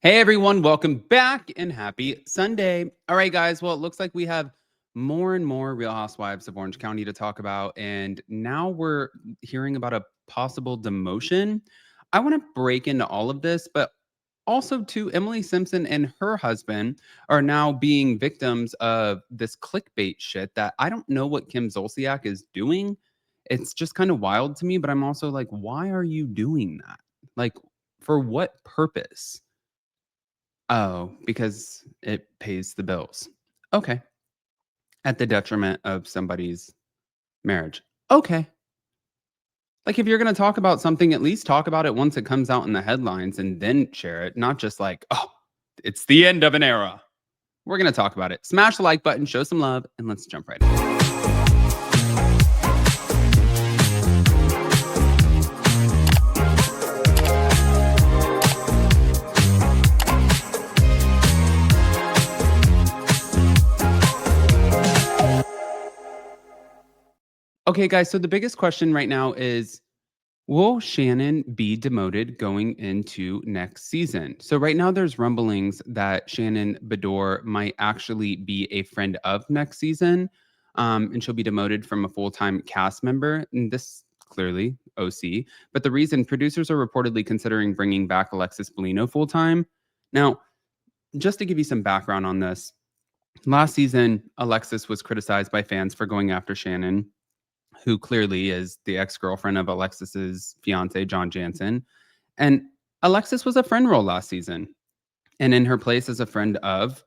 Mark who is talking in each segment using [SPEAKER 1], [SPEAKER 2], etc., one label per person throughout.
[SPEAKER 1] Hey everyone, welcome back and happy Sunday. All right, guys. Well, it looks like we have more and more Real Housewives of Orange County to talk about. And now we're hearing about a possible demotion. I want to break into all of this, but also, too, Emily Simpson and her husband are now being victims of this clickbait shit that I don't know what Kim Zolciak is doing. It's just kind of wild to me, but I'm also like, why are you doing that? Like, for what purpose? Oh, because it pays the bills. Okay. At the detriment of somebody's marriage. Okay. Like, if you're gonna talk about something, at least talk about it once it comes out in the headlines and then share it, not just like, "Oh, it's the end of an era." We're gonna talk about it. Smash the like button, show some love, and let's jump right in. Okay, guys, so the biggest question right now is, will Shannon be demoted going into next season? So right now there's rumblings that Shannon Beador might actually be a friend of next season, and she'll be demoted from a full-time cast member. And this clearly OC, but the reason producers are reportedly considering bringing back Alexis Bellino full-time. Now, just to give you some background on this, last season Alexis was criticized by fans for going after Shannon, who clearly is the ex-girlfriend of Alexis's fiance, John Jansen. And Alexis was a friend role last season. And in her place as a friend of,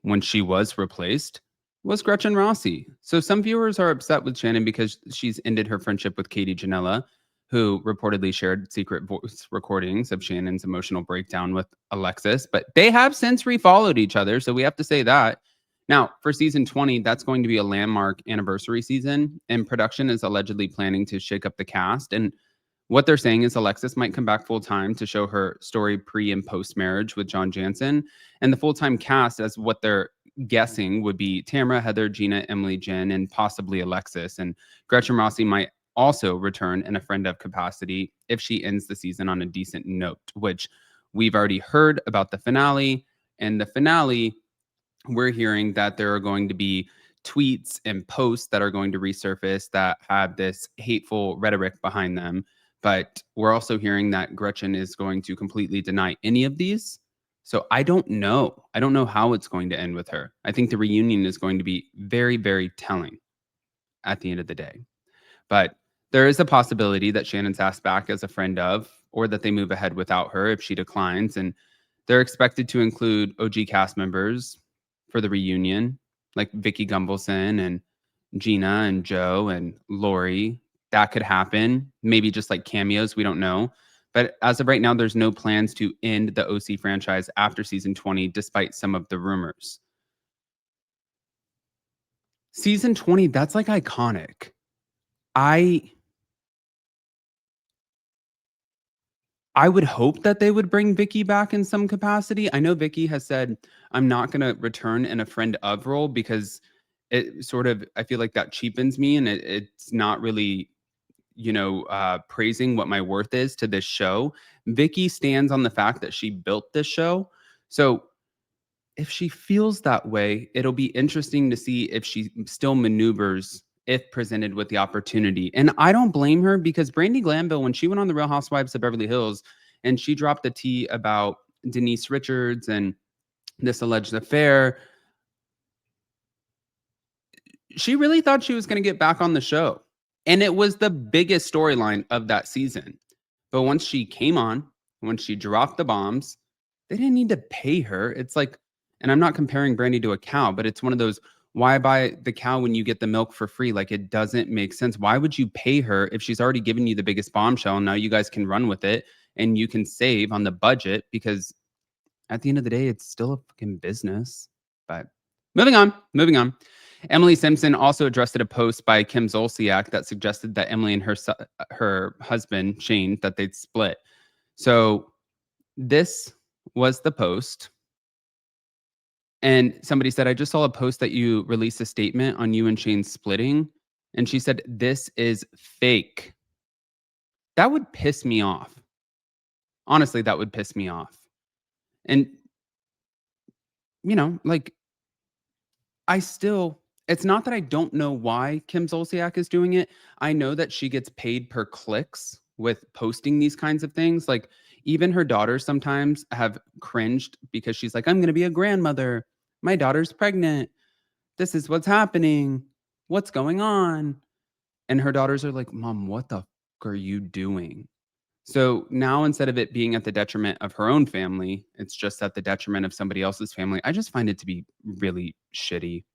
[SPEAKER 1] when she was replaced, was Gretchen Rossi. So some viewers are upset with Shannon because she's ended her friendship with Katie Janela, who reportedly shared secret voice recordings of Shannon's emotional breakdown with Alexis. But they have since refollowed each other, so we have to say that. Now, for season 20, that's going to be a landmark anniversary season, and production is allegedly planning to shake up the cast. And what they're saying is Alexis might come back full time to show her story pre and post marriage with John Jansen. And the full time cast, as what they're guessing, would be Tamara, Heather, Gina, Emily, Jen, and possibly Alexis. And Gretchen Rossi might also return in a friend of capacity if she ends the season on a decent note, which we've already heard about the finale. And the finale, we're hearing that there are going to be tweets and posts that are going to resurface that have this hateful rhetoric behind them. But we're also hearing that Gretchen is going to completely deny any of these. So I don't know. I don't know how it's going to end with her. I think the reunion is going to be very, very telling at the end of the day. But there is a possibility that Shannon's asked back as a friend of, or that they move ahead without her if she declines. And they're expected to include OG cast members for the reunion, like Vicky Gumbelson and Gina and Joe and Lori. That could happen. Maybe just like cameos. We don't know. But as of right now, there's no plans to end the OC franchise after season 20, despite some of the rumors. Season 20, that's like iconic. I I would hope that they would bring Vicky back in some capacity. I know Vicky has said, "I'm not gonna return in a friend of role because it sort of I feel like that cheapens me and it's not really, praising what my worth is to this show." Vicky stands on the fact that she built this show. So if she feels that way, it'll be interesting to see if she still maneuvers if presented with the opportunity. And I don't blame her because Brandi Glanville, when she went on the Real Housewives of Beverly Hills and she dropped the tea about Denise Richards and this alleged affair, she really thought she was going to get back on the show. And it was the biggest storyline of that season. But once she came on, once she dropped the bombs, they didn't need to pay her. It's like, and I'm not comparing Brandy to a cow, but it's one of those, why buy the cow when you get the milk for free? Like, it doesn't make sense. Why would you pay her if she's already given you the biggest bombshell? And now you guys can run with it and you can save on the budget because at the end of the day, it's still a fucking business. But moving on. Emily Simpson also addressed a post by Kim Zolciak that suggested that Emily and her husband Shane that they'd split. So this was the post, and somebody said, "I just saw a post that you released a statement on you and Shane splitting," and she said, "This is fake." That would piss me off. Honestly, that would piss me off. And, like, I still it's not that I don't know why Kim Zolciak is doing it. I know that she gets paid per clicks with posting these kinds of things. Like, even her daughters sometimes have cringed because she's like, "I'm gonna be a grandmother. My daughter's pregnant. This is what's happening. What's going on?" And her daughters are like, "Mom, what the are you doing?" So now instead of it being at the detriment of her own family, it's just at the detriment of somebody else's family. I just find it to be really shitty.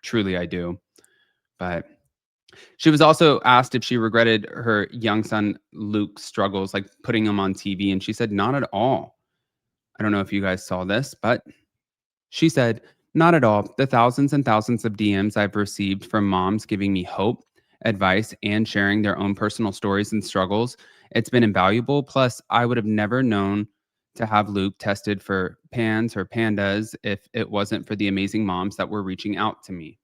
[SPEAKER 1] Truly, I do. But she was also asked if she regretted her young son Luke's struggles, like putting him on TV, and she said, "Not at all." I don't know if you guys saw this, but she said, "Not at all. The thousands and thousands of DMs I've received from moms giving me hope, advice, and sharing their own personal stories and struggles, it's been invaluable. Plus, I would have never known to have Luke tested for PANS or PANDAS if it wasn't for the amazing moms that were reaching out to me."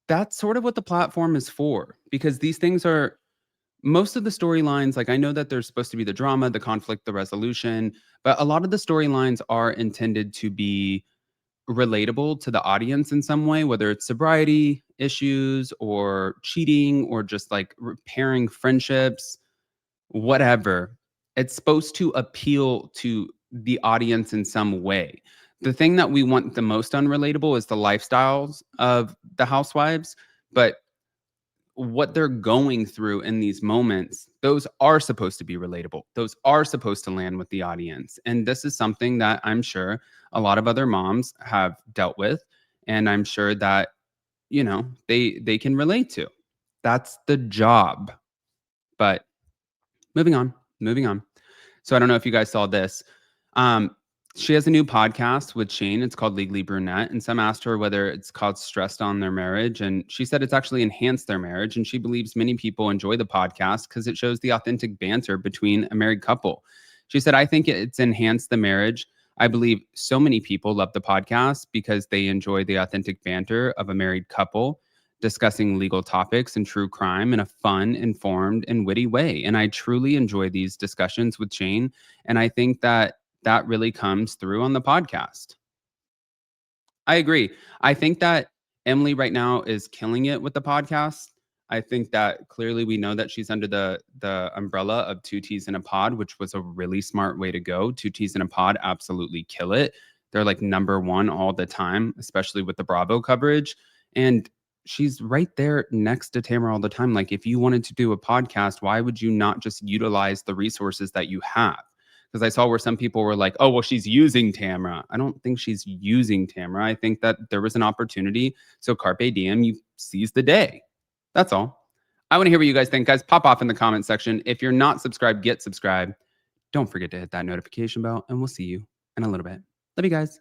[SPEAKER 1] That's sort of what the platform is for, because these things are most of the storylines, like, I know that there's supposed to be the drama, the conflict, the resolution, but a lot of the storylines are intended to be relatable to the audience in some way, whether it's sobriety issues or cheating or just, like, repairing friendships, whatever. It's supposed to appeal to the audience in some way. The thing that we want the most unrelatable is the lifestyles of the housewives, but what they're going through in these moments, those are supposed to be relatable. Those are supposed to land with the audience. And this is something that I'm sure a lot of other moms have dealt with. And I'm sure that, they can relate to. That's the job. But moving on, moving on. So I don't know if you guys saw this. Um, she has a new podcast with Shane. It's called Legally Brunette. And some asked her whether it's caused stress on their marriage. And she said it's actually enhanced their marriage. And she believes many people enjoy the podcast because it shows the authentic banter between a married couple. She said, "I think it's enhanced the marriage. I believe so many people love the podcast because they enjoy the authentic banter of a married couple discussing legal topics and true crime in a fun, informed, and witty way. And I truly enjoy these discussions with Shane. And I think that that really comes through on the podcast." I agree. I think that Emily right now is killing it with the podcast. I think that clearly we know that she's under the umbrella of Two Teas in a Pod, which was a really smart way to go. Two Teas in a Pod absolutely kill it. They're like number one all the time, especially with the Bravo coverage. And she's right there next to Tamara all the time. Like, if you wanted to do a podcast, why would you not just utilize the resources that you have? Because I saw where some people were like, "Oh, well, she's using Tamra." I don't think she's using Tamra. I think that there was an opportunity. So carpe diem, you seize the day. That's all. I want to hear what you guys think. Guys, pop off in the comment section. If you're not subscribed, get subscribed. Don't forget to hit that notification bell, and we'll see you in a little bit. Love you guys.